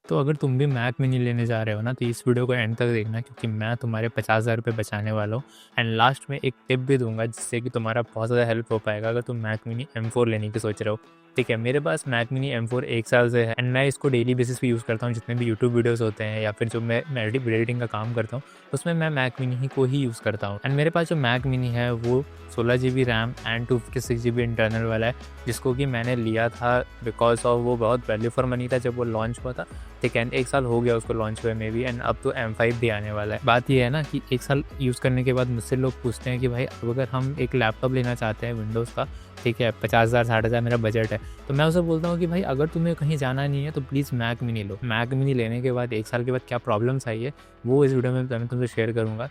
तो अगर तुम भी मैक मिनी लेने जा रहे हो ना, तो इस वीडियो को एंड तक देखना, क्योंकि मैं तुम्हारे 50,000 रुपये बचाने वाला हूँ। एंड लास्ट में एक टिप भी दूंगा जिससे कि तुम्हारा बहुत ज़्यादा हेल्प हो पाएगा अगर तुम मैक मिनी M4 लेने की सोच रहे हो। ठीक है, मेरे पास मैक मिनी M4 1 साल से है एंड मैं इसको डेली बेसिस पे यूज़ करता हूँ। जितने भी यूट्यूब वीडियोस होते हैं या फिर जो मैं एडिटिंग का काम करता हूँ, उसमें मैं मैक मिनी ही को ही यूज़ करता हूँ। एंड मेरे पास जो मैक मिनी है वो 16 GB RAM and 256 GB internal वाला है, जिसको कि मैंने लिया था बिकॉज ऑफ वो बहुत वैल्यू फॉर मनी था जब वो लॉन्च हुआ था। ठीक है, 1 साल हो गया उसको लॉन्च हुए में भी, एंड अब तो M5 भी आने वाला है। बात ये है ना कि 1 साल यूज़ करने के बाद मुझसे लोग पूछते हैं कि भाई अब अगर हम एक लैपटॉप लेना चाहते हैं विंडोज़ का, ठीक है, 50,000 60,000 मेरा बजट है, तो मैं उसे बोलता हूँ कि भाई अगर तुम्हें कहीं जाना नहीं है तो प्लीज़ मैक मिनी लो। मैक मिनी लेने के बाद 1 साल के बाद क्या प्रॉब्लम्स आई है वो इस वीडियो में मैं तुमसे शेयर करूँगा।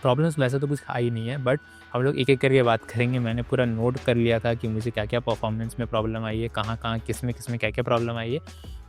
प्रॉब्लम्स वैसे तो कुछ आई नहीं है, बट हम लोग एक-एक करके बात करेंगे। मैंने पूरा नोट कर लिया था कि मुझे क्या-क्या परफॉर्मेंस में प्रॉब्लम आई है, कहाँ-कहाँ, किस में क्या-क्या प्रॉब्लम आई है,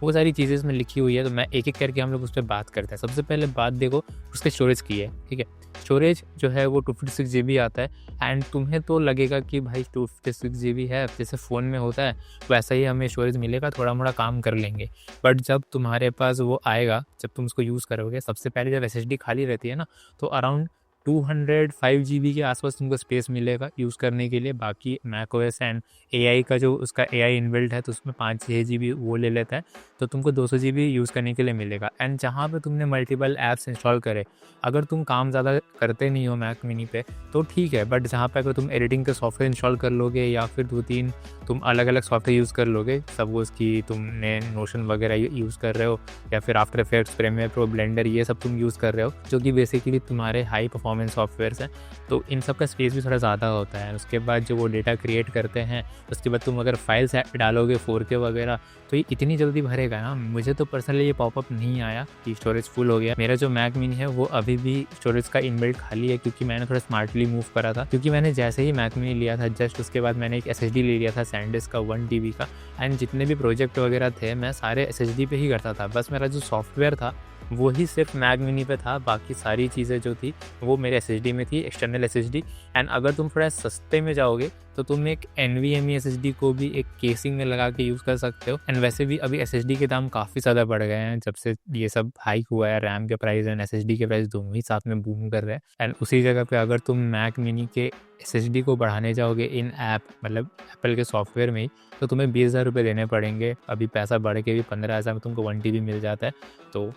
वो सारी चीज़ें इसमें लिखी हुई है। तो मैं एक-एक करके हम लोग उस पे बात करते हैं। सबसे पहले बात देखो उसके स्टोरेज की है, ठीक है। स्टोरेज जो है वो 256 GB आता है एंड तुम्हें तो लगेगा कि भाई 256 GB है, जैसे फ़ोन में होता है वैसा ही हमें स्टोरेज मिलेगा, थोड़ा-मोड़ा काम कर लेंगे। बट जब तुम्हारे पास वो आएगा, जब तुम उसको यूज़ करोगे, सबसे पहले जब SSD खाली रहती है ना, तो अराउंड 205 GB के आसपास तुमको स्पेस मिलेगा यूज़ करने के लिए। बाकी मैकओएस एंड एआई का जो उसका एआई इनबिल्ट है तो उसमें 5-6 GB वो ले लेता है, तो तुमको 200 GB यूज़ करने के लिए मिलेगा। एंड जहाँ पे तुमने मल्टीपल ऐप्स इंस्टॉल करे, अगर तुम काम ज़्यादा करते नहीं हो मैक मिनी पे तो ठीक है, बट जहाँ पे अगर तुम एडिटिंग के सॉफ्टवेयर इंस्टॉल कर लोगे या फिर 2-3 तुम अलग-अलग सॉफ्टवेयर यूज़ कर लोगे, सपोज़ कि तुमने नोशन वगैरह यूज़ कर रहे हो या फिर after effects, premiere pro, blender, ये सब तुम यूज़ कर रहे हो जो कि बेसिकली तुम्हारे हाई परफॉर्मेंस सॉफ्टवेयर्स हैं, तो इन सब का स्पेस भी थोड़ा ज़्यादा होता है। उसके बाद जो वो डेटा क्रिएट करते हैं, उसके बाद तुम अगर फाइल्स डालोगे 4K वगैरह, तो ये इतनी जल्दी भरेगा ना। मुझे तो पर्सनली ये पॉपअप नहीं आया कि स्टोरेज फुल हो गया। मेरा जो मैक मिनी है वो अभी भी स्टोरेज का इनबिल्ट खाली है, क्योंकि मैंने थोड़ा स्मार्टली मूव करा था। क्योंकि मैंने जैसे ही मैक मिनी लिया था जस्ट उसके बाद मैंने एक SSD ले लिया था सैनडिस्क का 1 TB का, एंड जितने भी प्रोजेक्ट वगैरह थे मैं सारे SSD पे ही करता था। बस मेरा जो सॉफ्टवेयर था वो ही सिर्फ मैक मिनी पे था, बाकी सारी चीज़ें जो थी वो मेरे SSD में थी, एक्सटर्नल SSD। एंड अगर तुम थोड़ा सस्ते में जाओगे तो तुम एक NVMe SSD को भी एक केसिंग में लगा के यूज़ कर सकते हो। एंड वैसे भी अभी SSD के दाम काफ़ी ज़्यादा बढ़ गए हैं जब से ये सब हाइक हुआ है। रैम के प्राइस एंड SSD के प्राइस दोनों ही साथ में बूम कर रहे हैं। एंड उसी जगह पे अगर तुम मैक मिनी के SSD को बढ़ाने जाओगे इन ऐप, मतलब एप्पल के सॉफ्टवेयर में ही, तो तुम्हें 20,000 रुपये देने पड़ेंगे। अभी पैसा बढ़ के भी 15,000 में तुमको 1 TB मिल जाता है, तो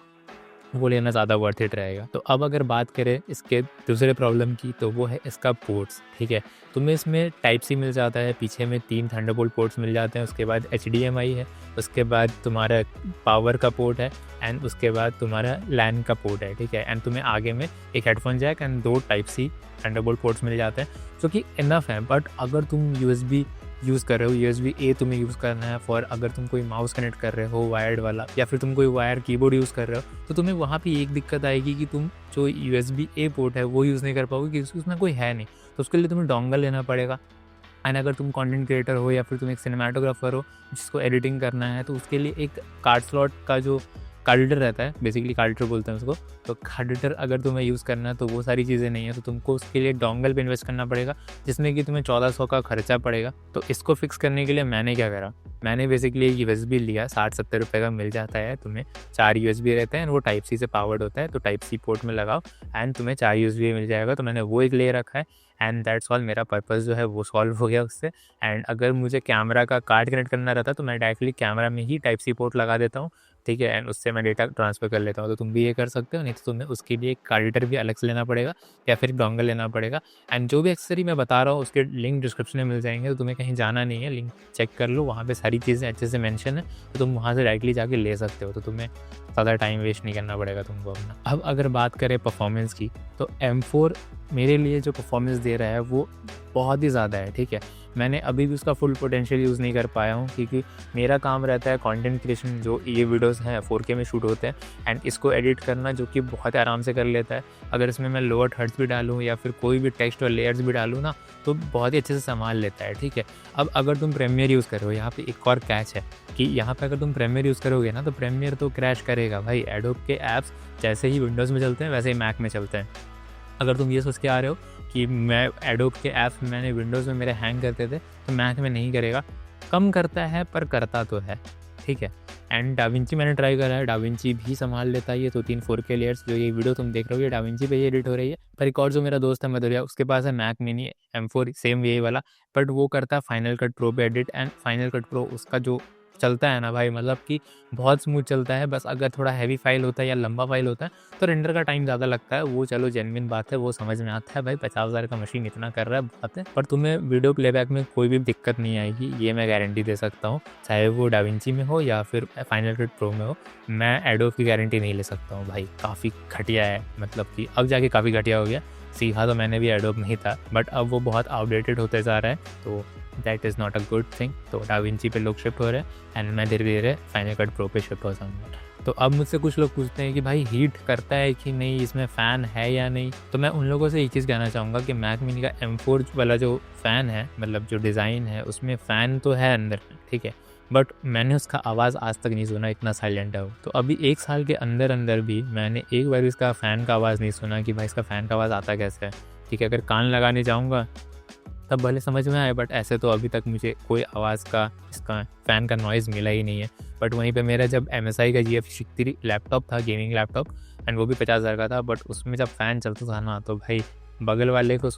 वो लेना ज़्यादा वर्थ इट रहेगा। तो अब अगर बात करें इसके दूसरे प्रॉब्लम की, तो वो है इसका पोर्ट्स। ठीक है, तुम्हें इसमें टाइप सी मिल जाता है, पीछे में 3 थंडरबोल्ट पोर्ट्स मिल जाते हैं, उसके बाद HDMI है, उसके बाद तुम्हारा पावर का पोर्ट है, एंड उसके बाद तुम्हारा लैन का पोर्ट है। ठीक है, एंड तुम्हें आगे में एक headphone jack and 2 type C thunderbolt ports मिल जाते हैं, जो कि इनफ है। बट अगर तुम USB यूज़ कर रहे हो, USB A तुम्हें यूज़ करना है फॉर, अगर तुम कोई माउस कनेक्ट कर रहे हो वायर्ड वाला, या फिर तुम कोई वायर कीबोर्ड यूज़ कर रहे हो, तो तुम्हें वहाँ पे एक दिक्कत आएगी कि तुम जो USB A पोर्ट है वो यूज़ नहीं कर पाओगे, क्योंकि उसमें कोई है नहीं। तो उसके लिए तुम्हें डोंगल लेना पड़ेगा। एंड अगर तुम कंटेंट क्रिएटर हो या फिर तुम एक सिनेमाटोग्राफर हो जिसको एडिटिंग करना है, तो उसके लिए एक कार्ड स्लॉट का जो कार्ड रीडर रहता है, बेसिकली कार्ड रीडर बोलते हैं उसको, तो कार्ड रीडर अगर तुम्हें यूज़ करना है तो वो सारी चीज़ें नहीं है, तो तुमको उसके लिए डोंगल पे इन्वेस्ट करना पड़ेगा, जिसमें कि तुम्हें 1400 का खर्चा पड़ेगा। तो इसको फिक्स करने के लिए मैंने क्या करा, मैंने बेसिकली एक USB लिया, 60-70 रुपये का मिल जाता है तुम्हें। 4 USB रहते हैं, वो टाइप सी से पावर्ड होता है, तो टाइप सी पोर्ट में लगाओ एंड तुम्हें 4 USB मिल जाएगा। तो मैंने वो एक ले रखा है एंड दैट्स ऑल। मेरा पर्पस जो है वो सॉल्व हो गया उससे। एंड अगर मुझे कैमरा का कार्ड कनेक्ट करना रहता तो मैं डायरेक्टली कैमरा में ही टाइप सी पोर्ट लगा देता हूँ, ठीक है, एंड उससे मैं डेटा ट्रांसफ़र कर लेता हूँ। तो तुम भी ये कर सकते हो, नहीं तो तुम्हें उसके लिए एक कार्ड रीडर भी अलग से लेना पड़ेगा या फिर डोंगल लेना पड़ेगा। एंड जो भी एक्सेसरी मैं बता रहा हूँ उसके लिंक डिस्क्रिप्शन में मिल जाएंगे, तो तुम्हें कहीं जाना नहीं है, लिंक चेक कर लो, वहाँ पे सारी चीज़ें अच्छे से मेंशन है, तो तुम वहाँ से डायरेक्टली जाके ले सकते हो। तो तुम्हें ज़्यादा टाइम वेस्ट नहीं करना पड़ेगा तुमको अपना। अब अगर बात करें परफॉर्मेंस की, तो M4 मेरे लिए जो परफॉर्मेंस दे रहा है वो बहुत ही ज़्यादा है। ठीक है, मैंने अभी भी उसका फुल पोटेंशियल यूज़ नहीं कर पाया हूँ, क्योंकि मेरा काम रहता है कंटेंट क्रिएशन, जो ये वीडियोस हैं 4K में शूट होते हैं, एंड इसको एडिट करना, जो कि बहुत आराम से कर लेता है। अगर इसमें मैं लोअर थर्ड्स भी डालूँ या फिर कोई भी टेक्स्ट और लेयर्स भी डालूँ ना, तो बहुत ही अच्छे से संभाल लेता है। ठीक है, अब अगर तुम प्रीमियर यूज़ कर रहे हो, यहाँ पे एक और कैच है कि यहाँ पे अगर तुम प्रीमियर यूज़ करोगे ना, तो प्रीमियर तो क्रैश करेगा भाई। एडोब के ऐप्स जैसे ही विंडोज़ में चलते हैं वैसे ही मैक में चलते हैं। अगर तुम ये सोच के आ रहे हो कि मैं एडोब के ऐप्स मैंने विंडोज़ में मेरे हैंग करते थे, तो मैक में नहीं करेगा, कम करता है पर करता तो है। ठीक है। एंड डाविंची मैंने ट्राई करा है, डाविंची भी संभाल लेता है ये तो 3 4K लेयर्स। जो ये वीडियो तुम देख रहे हो ये डाविंची पे ही एडिट हो रही है। पर एक और जो मेरा दोस्त है मधुरिया, उसके पास है मैक मिनी M4 सेम यही वाला, बट वो करता है फाइनल कट प्रो पे edit. And final cut pro उसका जो चलता है ना भाई, मतलब कि बहुत स्मूथ चलता है। बस अगर थोड़ा हैवी फाइल होता है या लंबा फाइल होता है तो रेंडर का टाइम ज़्यादा लगता है, वो चलो जेन्युइन बात है, वो समझ में आता है भाई, 50,000 का मशीन इतना कर रहा है बात है। पर तुम्हें वीडियो प्लेबैक में कोई भी दिक्कत नहीं आएगी, ये मैं गारंटी दे सकता हूँ, चाहे वो डाविंची में हो या फिर फाइनल कट प्रो में हो। मैं एडोब की गारंटी नहीं ले सकता हूँ भाई, काफ़ी घटिया है, मतलब कि अब जाके काफ़ी घटिया हो गया। सीखा तो मैंने भी एडोब में ही था, बट अब वो बहुत आउटडेटेड होते जा रहा है, तो that is not a good thing. तो डाविंची पे लोग शिफ्ट हो रहे हैं एंड मैं धीरे धीरे फाइनल कट प्रो पे शिफ्ट हो जाऊँगा। तो अब मुझसे कुछ लोग पूछते हैं कि भाई हीट करता है कि नहीं, इसमें फ़ैन है या नहीं। तो मैं उन लोगों से एक चीज़ कहना चाहूँगा कि मैक मिनी का M4 वाला जो फ़ैन है, मतलब जो डिज़ाइन है उसमें फ़ैन तो है अंदर, ठीक है, बट मैंने उसका आवाज़ आज तक नहीं सुना, इतना साइलेंट है वो। तो अभी 1 साल के अंदर अंदर भी मैंने एक बार भी इसका फ़ैन का आवाज़ नहीं सुना कि भाई इसका फ़ैन का आवाज़ आता कैसे है, ठीक है। अगर कान लगाने जाऊँगा तब भले समझ में आए, बट ऐसे तो अभी तक मुझे कोई आवाज़ का इसका फ़ैन का नॉइज़ मिला ही नहीं है। बट वहीं पे मेरा जब MSI का GF63 लैपटॉप था, गेमिंग लैपटॉप, एंड वो भी 50,000 का था, बट उसमें जब फ़ैन चलता था ना तो भाई बगल वाले को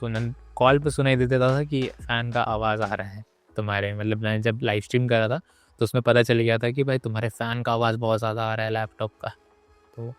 कॉल पे सुनाई देता था कि फ़ैन का आवाज़ आ रहा है तुम्हारे, मतलब मैंने जब लाइव स्ट्रीम करा था तो उसमें पता चल गया था कि भाई तुम्हारे फ़ैन का आवाज़ बहुत ज़्यादा आ रहा है लैपटॉप का। तो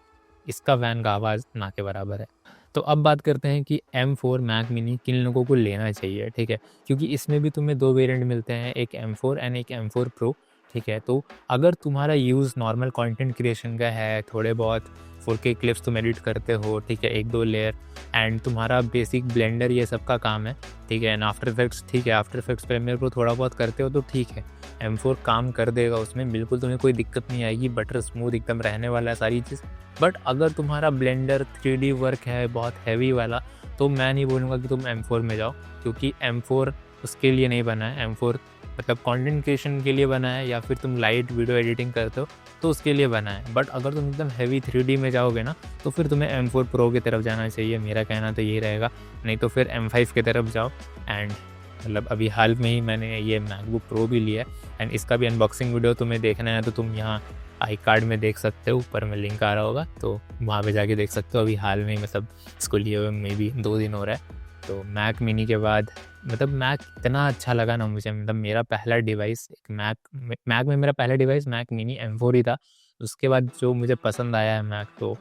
इसका फ़ैन का आवाज़ ना के बराबर है। तो अब बात करते हैं कि M4 मैक मिनी किन लोगों को लेना चाहिए, ठीक है, क्योंकि इसमें भी तुम्हें 2 वेरिएंट मिलते हैं, एक M4 एंड एक M4 प्रो, ठीक है। तो अगर तुम्हारा यूज़ नॉर्मल कंटेंट क्रिएशन का है, थोड़े बहुत 4K क्लिप्स तुम एडिट करते हो, ठीक है, 1-2 लेयर, एंड तुम्हारा बेसिक ब्लेंडर ये सब का काम है, ठीक है, एंड आफ्टर इफेक्ट्स, ठीक है, आफ्टर इफेक्ट्स प्रीमियर प्रो थोड़ा बहुत करते हो तो ठीक है, M4 काम कर देगा उसमें, बिल्कुल तुम्हें कोई दिक्कत नहीं आएगी, बटर स्मूथ एकदम रहने वाला है सारी चीज़। बट अगर तुम्हारा ब्लेंडर 3D वर्क है बहुत हैवी वाला, तो मैं नहीं बोलूँगा कि तुम M4 में जाओ, क्योंकि M4 उसके लिए नहीं बना है। M4 मतलब कंटेंट क्रिएशन के लिए बना है, या फिर तुम लाइट वीडियो एडिटिंग करते हो तो उसके लिए बना है। बट अगर तुम एकदम हैवी 3D में जाओगे ना तो फिर तुम्हें M4 प्रो की तरफ जाना चाहिए, मेरा कहना तो यही रहेगा। नहीं तो फिर M5 की तरफ जाओ। एंड मतलब अभी हाल में ही मैंने ये मैकबुक प्रो भी लिया है, एंड इसका भी अनबॉक्सिंग वीडियो तुम्हें देखना है तो तुम यहाँ आई कार्ड में देख सकते हो, ऊपर में लिंक आ रहा होगा, तो वहाँ पे जाके देख सकते हो। अभी हाल में मतलब इसको लिए हुए मे भी 2 दिन हो रहा है। तो मैक मिनी के बाद मतलब मैक इतना अच्छा लगा ना मुझे, मतलब मेरा पहला डिवाइस एक मैक में मेरा पहला डिवाइस मैक मिनी M4 ही था। उसके बाद जो मुझे पसंद आया है मैक, तो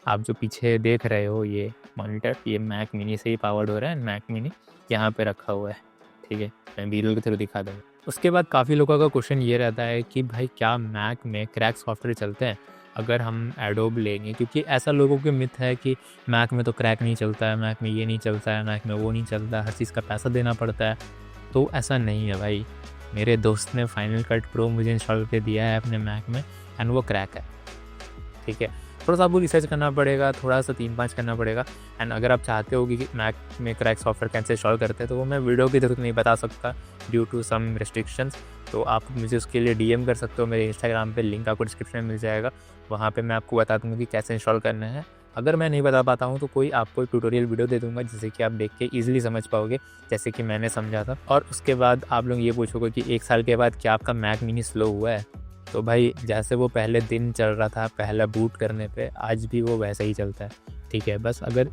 आप जो पीछे देख रहे हो ये मॉनिटर, ये मैक मिनी से ही पावर्ड हो रहा है। मैक मिनी यहाँ पे रखा हुआ है, ठीक है, मैं वीडियो के थ्रू दिखा दूँगा। उसके बाद काफ़ी लोगों का क्वेश्चन ये रहता है कि भाई क्या मैक में क्रैक सॉफ्टवेयर चलते हैं अगर हम एडोब लेंगे, क्योंकि ऐसा लोगों के मिथ है कि मैक में तो क्रैक नहीं चलता है, मैक में ये नहीं चलता है, मैक में वो नहीं चलता है, हर चीज़ का पैसा देना पड़ता है। तो ऐसा नहीं है भाई, मेरे दोस्त ने फाइनल कट प्रो मुझे इंस्टॉल करके दिया है अपने मैक में, एंड वो क्रैक है, ठीक है। थोड़ा सा आपको रिसर्च करना पड़ेगा, थोड़ा सा 3-5 करना पड़ेगा। एंड अगर आप चाहते हो कि मैक में क्रैक सॉफ्टवेयर कैसे इंस्टॉल करते हैं तो वो मैं वीडियो की ज़रूरत नहीं बता सकता ड्यू टू सम रिस्ट्रिक्शंस। तो आप मुझे उसके लिए DM कर सकते हो मेरे इंस्टाग्राम पे, लिंक आपको डिस्क्रिप्शन में मिल जाएगा। वहाँ पे मैं आपको बता दूँगा कि कैसे इंस्टॉल करना है। अगर मैं नहीं बता पाता हूँ तो कोई आपको एक ट्यूटोरियल वीडियो दे दूँगा जिससे कि आप देख के ईज़िली समझ पाओगे, जैसे कि मैंने समझा था। और उसके बाद आप लोग ये पूछोगे कि 1 साल के बाद क्या आपका मैक मिनी स्लो हुआ है? तो भाई जैसे वो पहले दिन चल रहा था पहला बूट करने पे, आज भी वो वैसा ही चलता है, ठीक है। बस अगर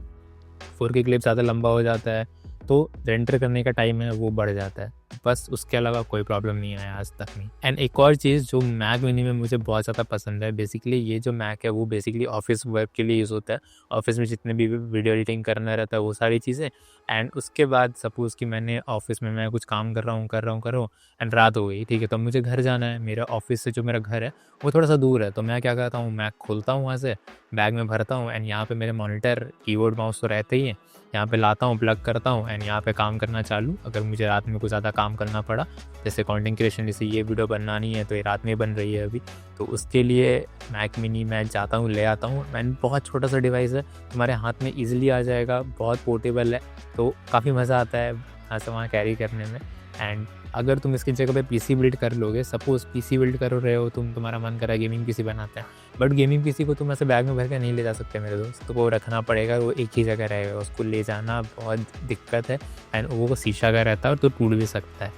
4K क्लिप ज़्यादा लंबा हो जाता है तो रेंडर करने का टाइम है वो बढ़ जाता है, बस उसके अलावा कोई प्रॉब्लम नहीं आया आज तक नहीं। एंड एक और चीज़ जो मैक मिनी में मुझे बहुत ज़्यादा पसंद है, बेसिकली ये जो मैक है वो बेसिकली ऑफिस वर्क के लिए यूज़ होता है। ऑफिस में जितने भी वीडियो एडिटिंग करना रहता है वो सारी चीज़ें। एंड उसके बाद सपोज़ कि मैंने ऑफिस में मैं कुछ काम कर रहा हूँ एंड रात हो गई, ठीक है, तो मुझे घर जाना है। मेरा ऑफिस से जो मेरा घर है वो थोड़ा सा दूर है, तो मैं क्या करता हूँ, मैक खोलता हूँ वहाँ से, बैग में भरता हूँ, एंड यहाँ पे मेरे मॉनिटर, कीबोर्ड, माउस तो रहते ही हैं, यहाँ पे लाता हूँ, प्लग करता हूँ, एंड यहाँ पे काम करना चालू। अगर मुझे रात में कुछ ज़्यादा काम करना पड़ा, जैसे कंटेंट क्रिएशन, जैसे ये वीडियो बनानी है तो ये रात में बन रही है अभी, तो उसके लिए मैक मिनी मैं जाता हूँ, ले आता हूँ। मैंने बहुत छोटा सा डिवाइस है, तुम्हारे हाथ में ईजिली आ जाएगा, बहुत पोर्टेबल है, तो काफ़ी मज़ा आता है यहाँ से वहाँ कैरी करने में। एंड अगर तुम इसकी जगह पे PC बिल्ड कर लोगे, सपोज़ PC बिल्ड कर रहे हो तुम्हारा मन कर रहा है गेमिंग PC बनाते हैं, बट गेमिंग PC को तुम ऐसे बैग में भर के नहीं ले जा सकते मेरे दोस्त, तो वो रखना पड़ेगा, वो एक ही जगह रहेगा, उसको ले जाना बहुत दिक्कत है। एंड वो शीशा का रहता है और तो टूट भी सकता है,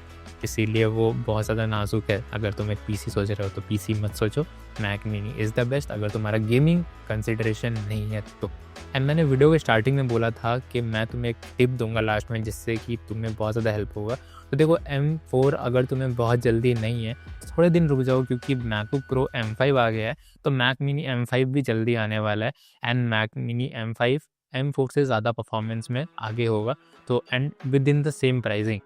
इसीलिए वो बहुत ज़्यादा नाजुक है। अगर तुम एक पीसी सोच रहे हो तो पीसी मत सोचो, Mac mini is the best अगर तुम्हारा गेमिंग कंसिडरेशन नहीं है तो। एंड मैंने वीडियो के स्टार्टिंग में बोला था कि मैं तुम्हें एक टिप दूंगा लास्ट में जिससे कि तुम्हें बहुत ज़्यादा हेल्प होगा। तो देखो M4 अगर तुम्हें बहुत जल्दी नहीं है तो थोड़े दिन रुक जाओ, क्योंकि मैकबुक प्रो M5 आ गया है, तो मैक मिनी M5 भी जल्दी आने वाला है। And Mac mini M5 M4 से ज़्यादा परफॉर्मेंस में आगे होगा, तो and with in the same pricing,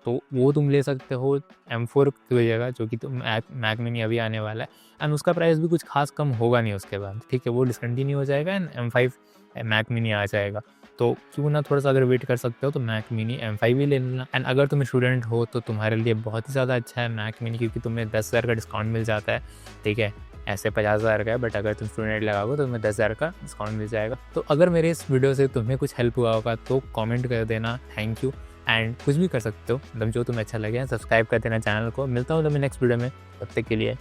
तो वो तुम ले सकते हो M4 की जगह, जो कि तुम मैक मिनी अभी आने वाला है। एंड उसका प्राइस भी कुछ खास कम होगा नहीं उसके बाद, ठीक है, वो डिसकंटिन्यू हो जाएगा एंड M5 मैक मिनी आ जाएगा। तो क्यों ना थोड़ा सा अगर वेट कर सकते हो तो मैक मिनी M5 ही ले लेना। एंड अगर तुम स्टूडेंट हो तो तुम्हारे लिए बहुत ही ज़्यादा अच्छा है मैक मिनी, क्योंकि तुम्हें 10,000 का डिस्काउंट मिल जाता है, ठीक है। ऐसे 50,000 का है, बट अगर तुम स्टूडेंट लगाओगे तो तुम्हें 10,000 का डिस्काउंट मिल जाएगा। तो अगर मेरे इस वीडियो से तुम्हें कुछ हेल्प हुआ होगा तो कमेंट कर देना, थैंक यू। एंड कुछ भी कर सकते हो, मतलब जो तुम्हें अच्छा लगे, सब्सक्राइब कर देना चैनल को। मिलता हूँ तुम्हें नेक्स्ट वीडियो में, तब तक के लिए